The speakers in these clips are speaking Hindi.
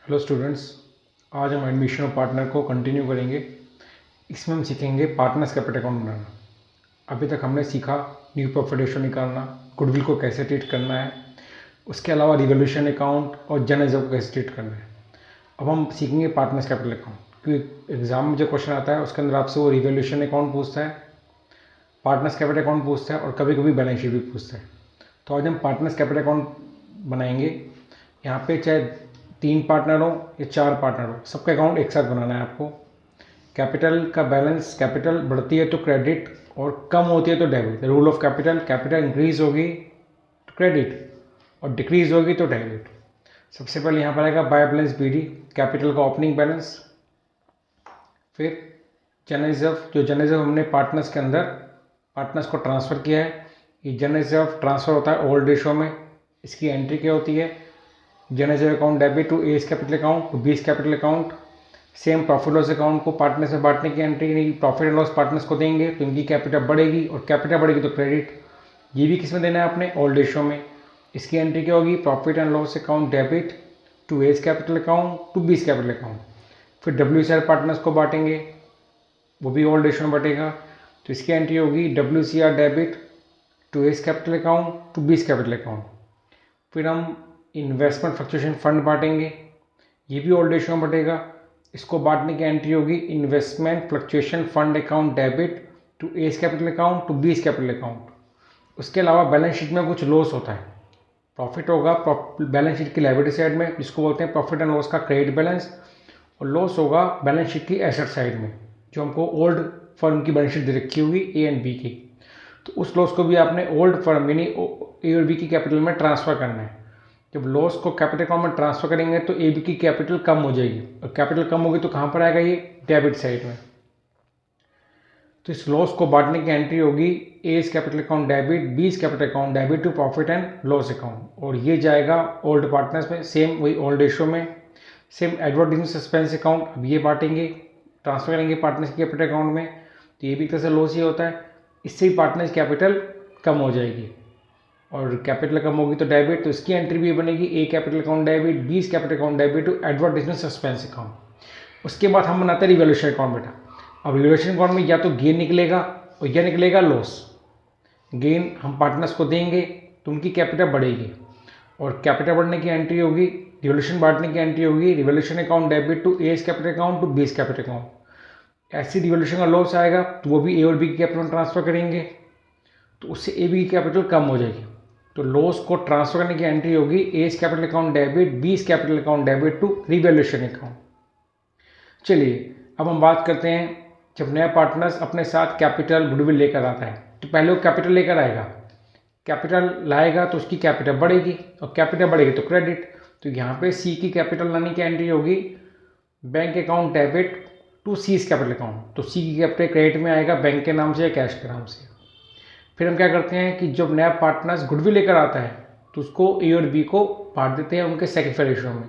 हेलो स्टूडेंट्स, आज हम एडमिशन ऑफ पार्टनर को कंटिन्यू करेंगे। इसमें हम सीखेंगे पार्टनर्स कैपिटल अकाउंट बनाना। अभी तक हमने सीखा न्यू प्रॉफिट रेशियो निकालना, गुडविल को कैसे ट्रीट करना है, उसके अलावा रिवोल्यूशन अकाउंट और जन रिजर्व को कैसे ट्रीट करना है। अब हम सीखेंगे पार्टनर्स कैपिटल अकाउंट, क्योंकि एग्जाम में जो क्वेश्चन आता है उसके अंदर आपसे वो रिवोल्यूशन अकाउंट पूछता है, पार्टनर्स कैपिटल अकाउंट पूछता है और कभी कभी बैलेंस शीट भी पूछता है। तो आज हम पार्टनर्स कैपिटल अकाउंट बनाएंगे। यहाँ पे चाहे 3 पार्टनर हो या 4 पार्टनर हो, सबका अकाउंट एक साथ बनाना है आपको। कैपिटल का बैलेंस, कैपिटल बढ़ती है तो क्रेडिट और कम होती है तो debit. Rule of capital, capital increase होगी तो क्रेडिट और डिक्रीज होगी तो डेबिट। सबसे पहले यहाँ पर आएगा बाय बैलेंस BD, कैपिटल का ओपनिंग बैलेंस। फिर जन रिजर्व, जो जन रिजर्व हमने पार्टनर्स के अंदर पार्टनर्स को ट्रांसफ़र किया है, ये जन रिजर्व ट्रांसफ़र होता है ओल्ड रेशो में। इसकी एंट्री क्या होती है? जन reserve account debit to A's capital account to B's capital account. Same profit loss account को पार्टनर्स में बांटने की एंट्री, यानी प्रॉफिट एंड लॉस पार्टनर्स को देंगे तो इनकी कैपिटल बढ़ेगी और कैपिटल बढ़ेगी तो क्रेडिट। ये भी किस में देना है आपने? ओल्ड रेशो में। इसकी एंट्री क्या होगी? Profit and loss account debit to A's capital account to B's capital account. फिर WCR पार्टनर्स को बांटेंगे, वो भी ओल्ड रेशो में बटेगा, तो इसकी एंट्री होगी WCR debit to A's capital account to B's capital account. फिर हम इन्वेस्टमेंट फ्लक्चुएशन फंड बांटेंगे, ये भी ओल्ड रेशो में बटेगा। इसको बांटने की एंट्री होगी investment fluctuation fund account debit to A's capital account to B's capital account. उसके अलावा बैलेंस शीट में कुछ लॉस होता है, प्रॉफिट होगा बैलेंस शीट की लायबिलिटी साइड में, जिसको बोलते हैं प्रॉफिट एंड लॉस का क्रेडिट बैलेंस, और लॉस होगा बैलेंस शीट की एसेट साइड में, जो हमको ओल्ड फर्म की बैलेंस शीट दे रखी होगी A एंड B की। तो उस लॉस को भी आपने ओल्ड फर्म यानी A और B की कैपिटल में ट्रांसफ़र करना है। जब लॉस को कैपिटल अकाउंट में ट्रांसफर करेंगे तो AB की कैपिटल कम हो जाएगी, और कैपिटल कम होगी तो कहाँ पर आएगा? ये डेबिट साइड में। तो इस लॉस को बांटने की एंट्री होगी A's capital account debit B's capital account debit to profit and loss account, और ये जाएगा ओल्ड पार्टनर्स में, सेम वही ओल्ड रेशो में। सेम एडवर्टाइजमेंट सस्पेंस अकाउंट, अब ये बांटेंगे, ट्रांसफर करेंगे पार्टनर्स की कैपिटल अकाउंट में, तो ये भी एक तरह से लॉस ही होता है। इससे ही पार्टनर्स कैपिटल कम हो जाएगी और कैपिटल कम होगी तो डेबिट, तो इसकी एंट्री भी बनेगी A capital account debit B's capital account debit to advertisement suspense account. उसके बाद हम बनाते हैं रिवोल्यूशन अकाउंट बेटा। अब रिवोल्यूशन अकाउंट में या तो गेन निकलेगा और या निकलेगा लॉस। गेन हम पार्टनर्स को देंगे तो उनकी कैपिटल बढ़ेगी, और कैपिटल बढ़ने की एंट्री होगी, रिवोल्यूशन बांटने की एंट्री होगी revaluation account debit to A's capital account to B's capital account. ऐसी रिवोल्यूशन का लॉस आएगा तो वो भी A और B की कैपिटल में ट्रांसफर करेंगे, तो उससे A B की कैपिटल कम हो जाएगी। तो लॉस को ट्रांसफर करने की एंट्री होगी A's capital account debit B's capital account debit to revaluation account. चलिए अब हम बात करते हैं, जब नया पार्टनर्स अपने साथ कैपिटल गुडविल लेकर आता है तो पहले वो कैपिटल लेकर आएगा, कैपिटल लाएगा तो उसकी कैपिटल बढ़ेगी और कैपिटल बढ़ेगी तो क्रेडिट। तो यहाँ पे C की कैपिटल लाने की एंट्री होगी bank account debit to C's capital account, तो C की कैपिटल क्रेडिट में आएगा बैंक के नाम से या कैश के नाम से। फिर हम क्या करते हैं कि जब नया पार्टनर्स गुडविल लेकर आता है तो उसको A और B को बांट देते हैं उनके सेक्रीफाइस रेशो में।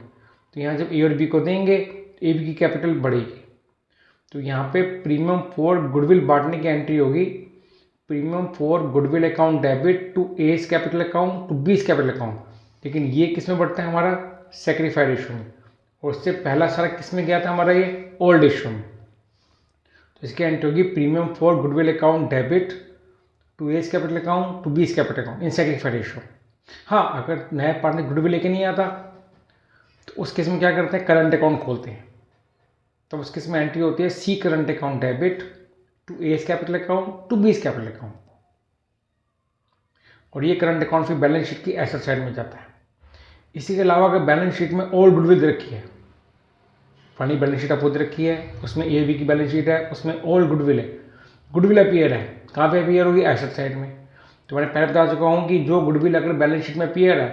तो यहाँ जब A और B को देंगे तो AB की कैपिटल बढ़ेगी। तो यहाँ पे प्रीमियम फॉर गुडविल बांटने की एंट्री होगी premium for goodwill account debit to A's capital account to B's capital account, लेकिन ये किस में बढ़ता है? हमारा सेक्रीफाइस रेशो में, और उससे पहला सारा किस में गया था? हमारा ये ओल्ड रेशो में। तो इसकी एंट्री होगी premium for goodwill account debit to A's capital account to B's capital account in sacrifice ratio. हाँ, अगर नया पार्टनर गुडविल लेके नहीं आता तो उस केस में क्या करते हैं? करंट अकाउंट खोलते हैं। तो उस केस में एंट्री होती है C current account debit to A's capital account to B's capital account, और ये करंट अकाउंट फिर बैलेंस शीट की एसेट साइड में जाता है। इसी के अलावा अगर बैलेंस शीट में ओल्ड गुडविल रखी है, फनी बैलेंस शीट आपको दे रखी है, उसमें A B की बैलेंस शीट है, उसमें ओल्ड गुडविल है, गुडविल अपीयर है, कहाँ पे अपीयर होगी? एसेट साइड में। तो मैंने पहले बता चुका हूँ कि जो गुडविल अगर बैलेंस शीट में अपीयर है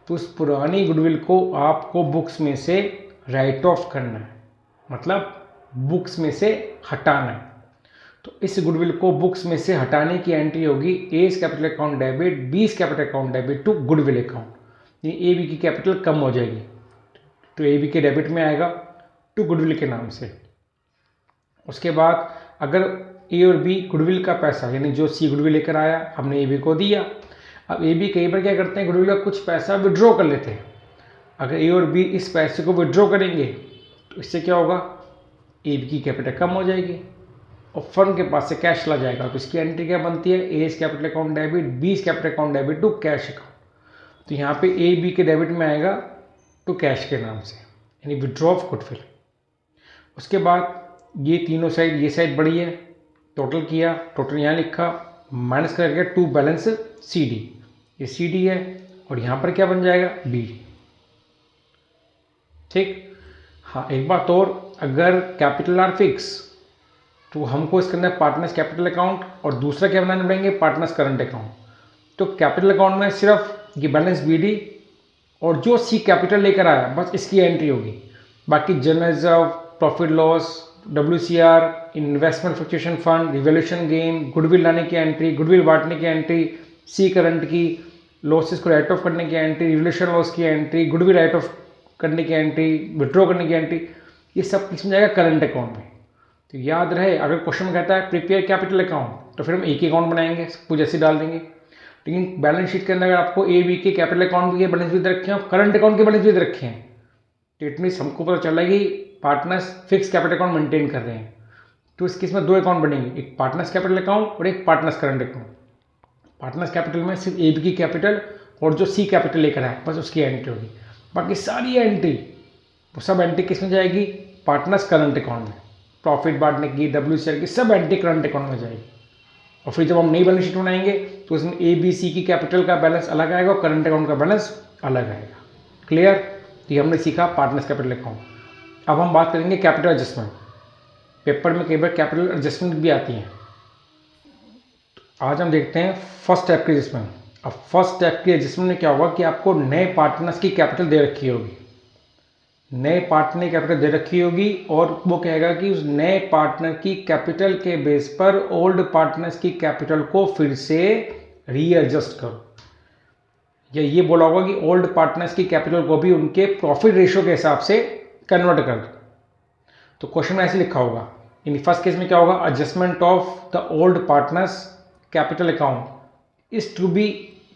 तो उस पुरानी गुडविल को आपको बुक्स में से राइट ऑफ करना है, मतलब बुक्स में से हटाना है। तो इस गुडविल को बुक्स में से हटाने की एंट्री होगी A's capital account debit B's capital account debit to goodwill account, ये A B की कैपिटल कम हो जाएगी तो A B के डेबिट में आएगा टू गुडविल के नाम से। उसके बाद अगर A और B गुडविल का पैसा, यानी जो C गुडविल लेकर आया हमने A B को दिया, अब A B कई बार क्या करते हैं? गुडविल का कुछ पैसा विड्रॉ कर लेते हैं, अगर ए और बी इस पैसे को विड्रॉ करेंगे तो इससे क्या होगा, ए बी की कैपिटल कम हो जाएगी और फर्म के पास से कैश चला जाएगा। तो इसकी एंट्री क्या बनती है, A is capital account debit, B is capital account debit to cash account. तो यहाँ पे ए बी के डेबिट में आएगा टू कैश के नाम से, यानी विड्रॉ ऑफ गुडविल। उसके बाद ये तीनों साइड, ये साइड बड़ी है, टोटल किया, टोटल यहाँ लिखा, माइनस करके टू बैलेंस सी डी, ये सी डी है और यहाँ पर क्या बन जाएगा, बी। ठीक। हाँ, एक बात और, अगर कैपिटल आर फिक्स तो हमको इसके अंदर पार्टनर्स कैपिटल अकाउंट और दूसरा क्या बनाने पड़ेंगे, पार्टनर्स करंट अकाउंट। तो कैपिटल अकाउंट में सिर्फ ये बैलेंस बी डी और जो सी कैपिटल लेकर आया बस इसकी एंट्री होगी। बाकी general reserve, profit loss, WCR, investment fluctuation fund, revaluation gain, goodwill लाने की एंट्री, गुडविल बांटने की एंट्री, सी करंट की, लॉसेस को राइट ऑफ करने की एंट्री, रिवैल्यूएशन लॉस की एंट्री, गुडविल राइट ऑफ करने की एंट्री, विड्रॉ करने की एंट्री, ये सब किस में जाएगा, करंट अकाउंट में। तो याद रहे, अगर क्वेश्चन में कहता है प्रिपेयर कैपिटल अकाउंट तो फिर हम एक ही अकाउंट बनाएंगे, कुछ ऐसे डाल देंगे। लेकिन बैलेंस शीट के अंदर अगर आपको ए बी के कैपिटल अकाउंट के बैलेंस भी दे रखे हैं और करंट अकाउंट के बैलेंस भी दे रखे हैं, तो इट मीन्स हमको पता चला कि partners fix capital account maintain कर रहे हैं। तो इस केस में दो अकाउंट बनेंगे, एक पार्टनर्स कैपिटल अकाउंट और एक partners current account. Partners capital में सिर्फ ए बी की कैपिटल और जो सी कैपिटल लेकर आए बस उसकी एंट्री होगी। बाकी सारी एंट्री, वो सब एंट्री किस में जाएगी, पार्टनर्स करंट अकाउंट में। प्रॉफिट बांटने की, WCR की, सब एंट्री करंट अकाउंट में जाएगी। और फिर जब हम नई बैलेंस शीट बनाएंगे तो इसमें ए बी सी की कैपिटल का बैलेंस अलग आएगा और करंट अकाउंट का बैलेंस अलग आएगा। क्लियर। तो ये हमने सीखा पार्टनर्स कैपिटल अकाउंट। अब हम बात करेंगे कैपिटल एडजस्टमेंट। पेपर में कई बार कैपिटल एडजस्टमेंट भी आती हैं। आज हम देखते हैं फर्स्ट स्टेप की एडजस्टमेंट। अब फर्स्ट स्टेप की एडजस्टमेंट में क्या होगा कि आपको नए पार्टनर्स की कैपिटल दे रखी होगी, नए पार्टनर की कैपिटल दे रखी होगी और वो कहेगा कि उस नए पार्टनर की कैपिटल के बेस पर ओल्ड पार्टनर्स की कैपिटल को फिर से रीएडजस्ट करो। या ये बोला होगा कि ओल्ड पार्टनर्स की कैपिटल को भी उनके प्रॉफिट रेशियो के हिसाब से कन्वर्ट कर दो। तो क्वेश्चन में ऐसे लिखा होगा, इन फर्स्ट केस में क्या होगा, adjustment of the old partners capital account is to be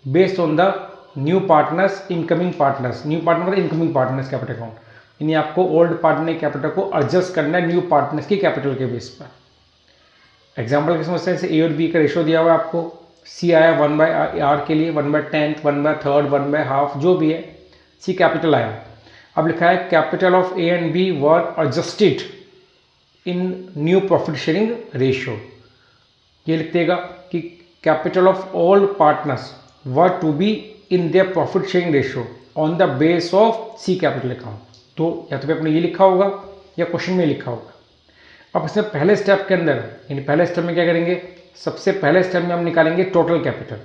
based on the new partners incoming partners. New partner मतलब इनकमिंग पार्टनर्स कैपिटल अकाउंट, यानी आपको ओल्ड पार्टनर कैपिटल को एडजस्ट करना है न्यू पार्टनर्स की कैपिटल के बेस पर। एग्जांपल की समस्या से ए और बी का रेशियो दिया हुआ है आपको, सी आया 1/r के लिए, 1/10, 1/3, 1/2 जो भी है, सी कैपिटल आया। अब लिखा है capital of A and B were adjusted in new profit sharing ratio. ये लिख देगा कि capital of all partners were to be in their profit sharing ratio on the base of C capital account. तो या तो आपने ये लिखा होगा या क्वेश्चन में लिखा होगा। अब इसमें पहले स्टेप के अंदर, यानी पहले स्टेप में क्या करेंगे, सबसे पहले स्टेप में हम निकालेंगे टोटल कैपिटल।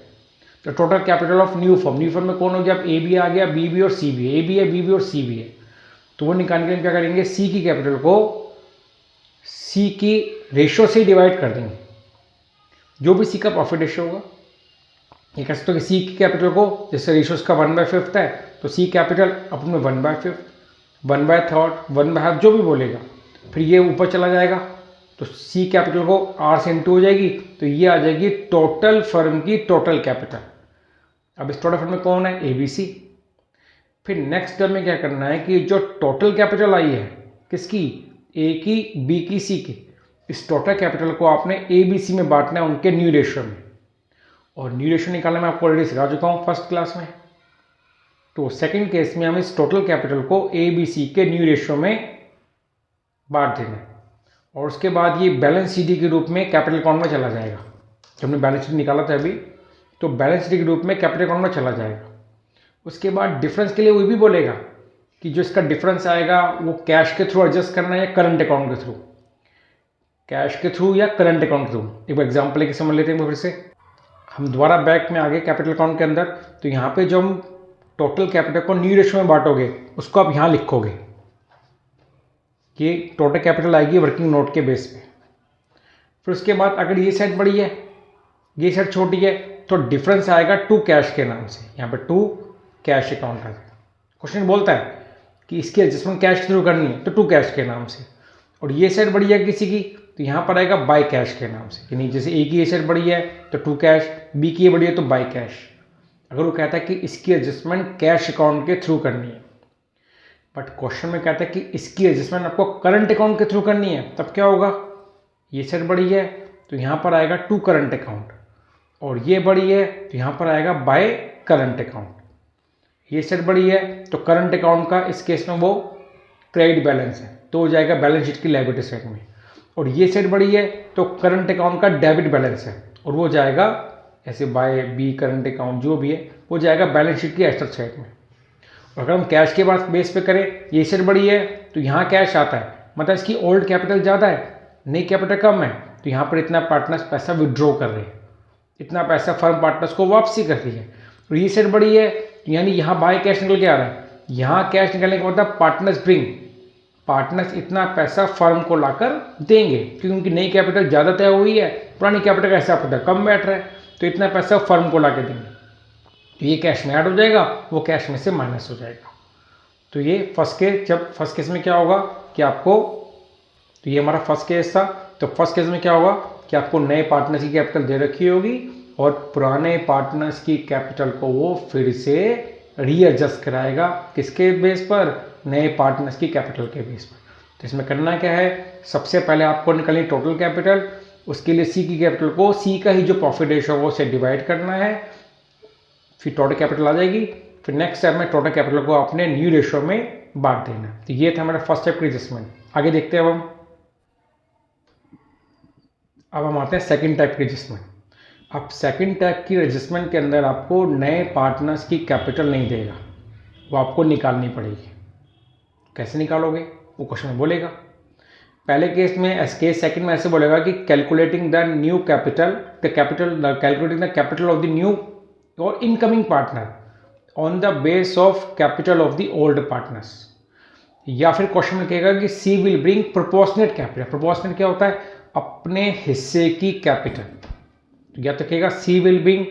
तो total capital of new firm, new firm में कौन हो गया, अब ए बी आ गया, बी बी और सी बी, ए बी है, बी बी और सी बी है। तो वो निकालने के लिए क्या करेंगे, सी की कैपिटल को सी की रेशियो से डिवाइड कर देंगे, जो भी सी का प्रॉफिट रेशियो होगा। ये कह सकते हो कि सी की कैपिटल को, जैसे रेशियो का 1/5 है तो सी कैपिटल अपन में 1/5, 1/3, 1/2 जो भी बोलेगा, फिर ये ऊपर चला जाएगा तो सी कैपिटल को आर से इंटू हो जाएगी, तो ये आ जाएगी टोटल फर्म की टोटल कैपिटल। अब इस टोटल फर्म में कौन है, ए बी सी। फिर नेक्स्ट स्टेप में क्या करना है कि जो टोटल कैपिटल आई है किसकी, ए की, बी की, सी की, इस टोटल कैपिटल को आपने ए बी सी में बांटना है उनके न्यू रेशियो में। और न्यू रेशियो निकालना मैं आपको ऑलरेडी सिखा चुका हूँ फर्स्ट क्लास में। तो सेकंड केस में हम इस टोटल कैपिटल को ए बी सी के न्यू रेशियो में बांट देंगे और उसके बाद ये बैलेंस शीट के रूप में कैपिटल अकाउंट में चला जाएगा। जब हमने बैलेंस शीट निकाला था अभी, तो बैलेंस शीट के रूप में कैपिटल अकाउंट में चला जाएगा। उसके बाद डिफरेंस के लिए वो भी बोलेगा कि जो इसका डिफरेंस आएगा वो कैश के थ्रू एडजस्ट करना है या करंट अकाउंट के थ्रू, कैश के थ्रू या करंट अकाउंट के थ्रू। एक एग्जाम्पल लेके समझ लेते हैं फिर से। हम दोबारा बैक में आगे कैपिटल अकाउंट के अंदर, तो यहाँ पे जो हम टोटल कैपिटल को न्यू रेशियो में बांटोगे उसको आप यहाँ लिखोगे, ये टोटल कैपिटल आएगी वर्किंग नोट के बेस पे। फिर उसके बाद अगर ये साइड बड़ी है ये साइड छोटी है तो डिफरेंस आएगा टू कैश के नाम से, यहाँ पे टू कैश अकाउंट आ जाएगा। क्वेश्चन बोलता है कि इसकी एडजस्टमेंट कैश के थ्रू करनी है तो टू कैश के नाम से, और ये साइड बड़ी है किसी की तो यहाँ पर आएगा बाय कैश के नाम से, यानी जैसे ए की ये साइड बड़ी है तो टू कैश, बी की ये बड़ी है तो बाय कैश। अगर वो कहता है कि इसकी एडजस्टमेंट कैश अकाउंट के थ्रू करनी है बट क्वेश्चन में कहता है कि इसकी एडजस्टमेंट आपको करंट अकाउंट के थ्रू करनी है, तब क्या होगा, ये सेट बड़ी है तो यहाँ पर आएगा टू करंट अकाउंट, और ये बड़ी है तो यहाँ पर आएगा बाय करंट अकाउंट। ये सेट बड़ी है तो करंट अकाउंट का इस केस में वो क्रेडिट बैलेंस है तो हो जाएगा बैलेंस शीट की लायबिलिटी साइड में, और ये सेट बड़ी है तो करंट अकाउंट का डेबिट बैलेंस है और वो जाएगा ऐसे बाय बी करंट अकाउंट जो भी है वो जाएगा बैलेंस शीट की एसेट साइड में। और अगर हम कैश के बाद बेस पे करें, ये सेट बड़ी है तो यहाँ कैश आता है, मतलब इसकी ओल्ड कैपिटल ज़्यादा है, नई कैपिटल कम है, तो यहाँ पर इतना पार्टनर्स पैसा विड्रॉ कर रहे हैं, इतना पैसा फर्म पार्टनर्स को वापसी कर रही है। और ये सेट बड़ी है यानी यहाँ बाय कैश निकल के आ रहा है, यहाँ कैश निकलने का मतलब पार्टनर्स इतना पैसा फर्म को लाकर देंगे क्योंकि उनकी नई कैपिटल ज़्यादा तय हुई है, पुरानी कैपिटल का हिसाब पता कम बैठ रहा है, तो इतना पैसा फर्म को ला के देंगे, तो ये कैश में ऐड हो जाएगा, वो कैश में से माइनस हो जाएगा। तो ये फर्स्ट केस में क्या होगा कि आपको, तो ये हमारा फर्स्ट केस था, तो फर्स्ट केस में क्या होगा कि आपको नए पार्टनर्स की कैपिटल दे रखी होगी और पुराने पार्टनर्स की कैपिटल को वो फिर से रीएडजस्ट कराएगा, किसके बेस पर, नए पार्टनर्स की कैपिटल के बेस पर। तो इसमें करना क्या है, सबसे पहले आपको निकालनी टोटल कैपिटल, उसके लिए सी की कैपिटल को सी का ही जो प्रॉफिट रेशियो वो से डिवाइड करना है, फिर टोटल कैपिटल आ जाएगी, फिर नेक्स्ट स्टेप में टोटल कैपिटल को अपने न्यू रेशियो में बांट देना। तो ये था हमारा फर्स्ट स्टेप की एडजस्टमेंट। आगे देखते हैं अब हम आते हैं सेकंड टाइप की एडजस्टमेंट। अब सेकंड टाइप की एडजस्टमेंट के अंदर आपको नए पार्टनर्स की कैपिटल नहीं देगा, वो आपको निकालनी पड़ेगी। कैसे निकालोगे वो क्वेश्चन में बोलेगा। पहले केस में केस सेकंड में ऐसे बोलेगा कि calculating the new capital calculating the capital of the new और incoming partner on the base of capital of the old partners. या फिर क्वेश्चन में कहेगा कि C will bring proportionate capital. Proportionate क्या होता है, अपने हिस्से की कैपिटल। या तो कहेगा सी विल ब्रिंग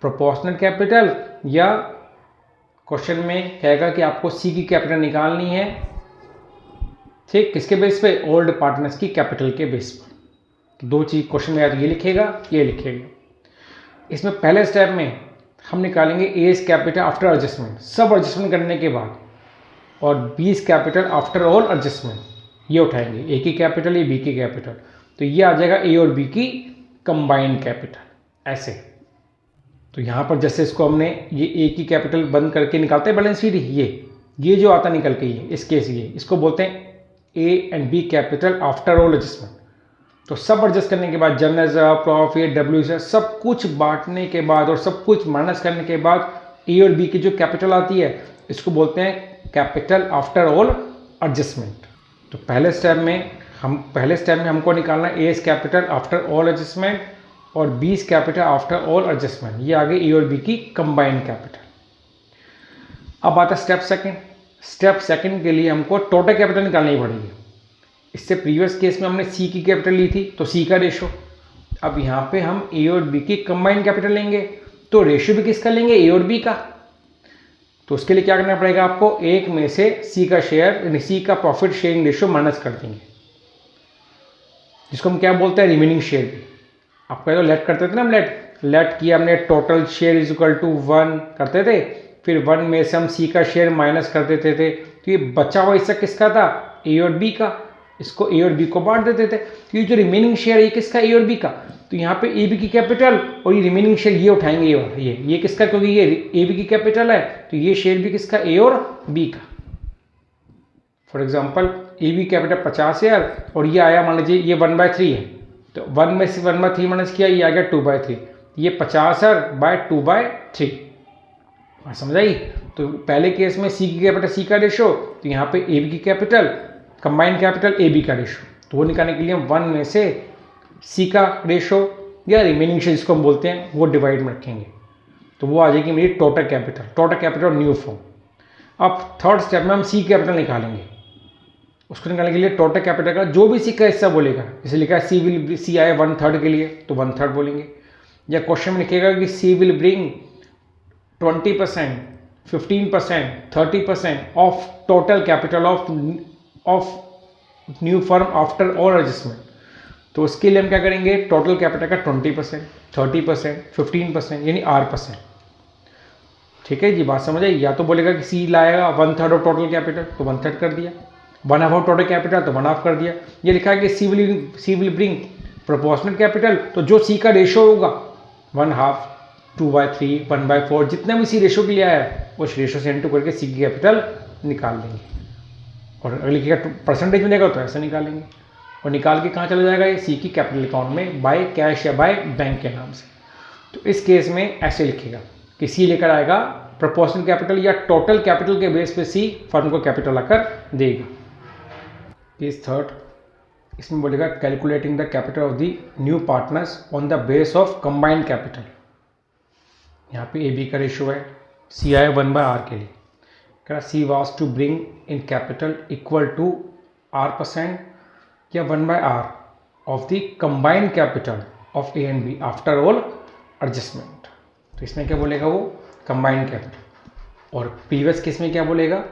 प्रोपोर्शनेट कैपिटल, या क्वेश्चन में कहेगा कि आपको सी की कैपिटल निकालनी है, ठीक, किसके बेस पे, ओल्ड पार्टनर्स की कैपिटल के बेस पर। दो चीज क्वेश्चन में, या तो ये लिखेगा ये लिखेगा। इसमें पहले स्टेप में हम निकालेंगे एज कैपिटल आफ्टर एडजस्टमेंट, सब एडजस्टमेंट करने के बाद, और B's capital after all adjustment, ये उठाएंगे, ए की कैपिटल ये बी की कैपिटल, तो ये आ जाएगा ए और बी की कंबाइंड कैपिटल ऐसे। तो यहाँ पर जैसे इसको हमने ये ए की कैपिटल बंद करके निकालते हैं बैलेंस शीट, ये जो आता निकल के ये इस केस ये इसको बोलते हैं A and B capital after all adjustment. तो सब एडजस्ट करने के बाद, जनरल रिजर्व, प्रॉफिट, डब्ल्यू, सब कुछ बांटने के बाद और सब कुछ माइनस करने के बाद ए और बी की जो कैपिटल आती है इसको बोलते हैं कैपिटल आफ्टर ऑल एडजस्टमेंट। तो पहले स्टेप में हमको निकालना है A's capital after all adjustment और B's capital after all adjustment, ये आगे ए और बी की कंबाइंड कैपिटल। अब आता स्टेप सेकंड के लिए हमको टोटल कैपिटल निकालनी पड़ेगी। इससे प्रीवियस केस में हमने सी की कैपिटल ली थी तो सी का रेशो, अब यहाँ पे हम ए और बी की कंबाइंड कैपिटल लेंगे, तो रेशो भी किसका लेंगे, ए और बी का। तो उसके लिए क्या करना पड़ेगा आपको, एक में से सी का शेयर यानी सी का प्रॉफिट शेयरिंग रेशो माइनस कर देंगे, जिसको हम क्या बोलते हैं, रिमेनिंग शेयर भी। आप पहले लेट करते थे ना, हम लेट किया हमने, total share is equal to 1 करते थे, फिर 1 में से हम सी का शेयर माइनस कर देते थे, तो ये बचा हुआ हिस्सा किसका था, ए और बी का, इसको ए और बी को बांट देते थे। तो ये जो रिमेनिंग शेयर है ये किसका, ए और बी का, तो यहाँ पे ए बी की कैपिटल और ये रिमेनिंग शेयर ये उठाएंगे, ये वाला ये किसका, क्योंकि ये ए बी की कैपिटल है तो ये शेयर भी किसका, ए और बी का। For example A B capital 50,000 और ये आया मान लीजिए ये 1/3 है, तो 1 में से 1/3 माइनस किया, ये आ गया 2/3, ये 50,000/2/3। समझ आई। तो पहले केस में सी की कैपिटल सी का रेशो, तो यहाँ पे ए बी की capital combined capital A B का रेशो, तो वो निकालने के लिए हम 1 में से सी का रेशो या रिमेनिंग शेयर जिसको हम बोलते हैं वो डिवाइड में रखेंगे, तो वो आ जाएगी मेरी टोटल कैपिटल न्यू फॉर्म। अब थर्ड स्टेप में हम सी कैपिटल निकालेंगे, उसको निकालने के लिए टोटल कैपिटल का जो भी सी का हिस्सा बोलेगा, जैसे लिखा है सी आया 1/3 के लिए तो 1/3 बोलेंगे, या क्वेश्चन में लिखेगा कि C will bring 20%, 15%, 30% of total capital of new firm after all adjustment, तो उसके लिए हम क्या करेंगे, टोटल कैपिटल का 20%, 30%, 15% यानी R%, ठीक है जी, बात समझ आई। या तो बोलेगा कि सी लाएगा 1/3 ऑफ टोटल कैपिटल, तो 1/3 कर दिया, 1/2 ऑफ टोटल कैपिटल तो 1/2 कर दिया। ये लिखा है कि C will bring proportional capital, तो जो सी का रेशो होगा 1/2, 2/3, 1/4, जितना भी सी रेशो के लिए आया है उस रेशो से इनटू करके सी की कैपिटल निकाल लेंगे। और अगर लिखेगा परसेंटेज में देगा तो ऐसा निकालेंगे, और निकाल के कहाँ चला जाएगा ये सी की कैपिटल अकाउंट में बाय कैश या बाय बैंक के नाम से। तो इस केस में ऐसे लिखेगा कि सी लेकर आएगा प्रोपोर्शनल कैपिटल या टोटल कैपिटल के बेस पे सी फर्म को कैपिटल आकर देगा। केस थर्ड, इसमें बोलेगा calculating the capital of the new partners on the base of combined capital. यहाँ पे ए बी का रेशो है, सी आया 1/r के लिए, कह C was to bring in capital equal to r% या 1/r of the combined capital of A and B after all adjustment. तो इसमें क्या बोलेगा वो कंबाइंड कैपिटल, और प्रीवियस केस में क्या बोलेगा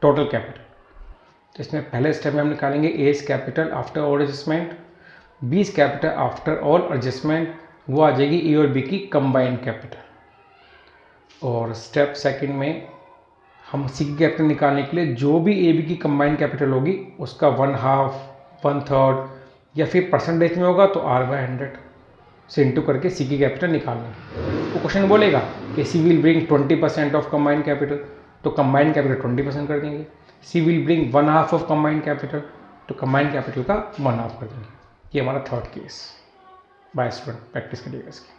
टोटल कैपिटल। तो इसमें पहले स्टेप में हम निकालेंगे A's capital after all adjustment, B's capital after all adjustment, वो आ जाएगी ए और बी की कंबाइंड कैपिटल। और स्टेप सेकंड में हम सी की कैपिटल निकालने के लिए जो भी ए बी की कंबाइंड कैपिटल होगी उसका 1/2, 1/3 या फिर परसेंटेज में होगा तो r/100 से इंटू करके सी की कैपिटल निकालना। तो क्वेश्चन बोलेगा कि C will bring 20% of combined capital, तो कंबाइंड कैपिटल 20% कर देंगे। C will bring 1/2 of combined capital, तो कंबाइंड कैपिटल का 1/2 कर देंगे। ये हमारा third case. Bye student, practice करिएगा इसकी।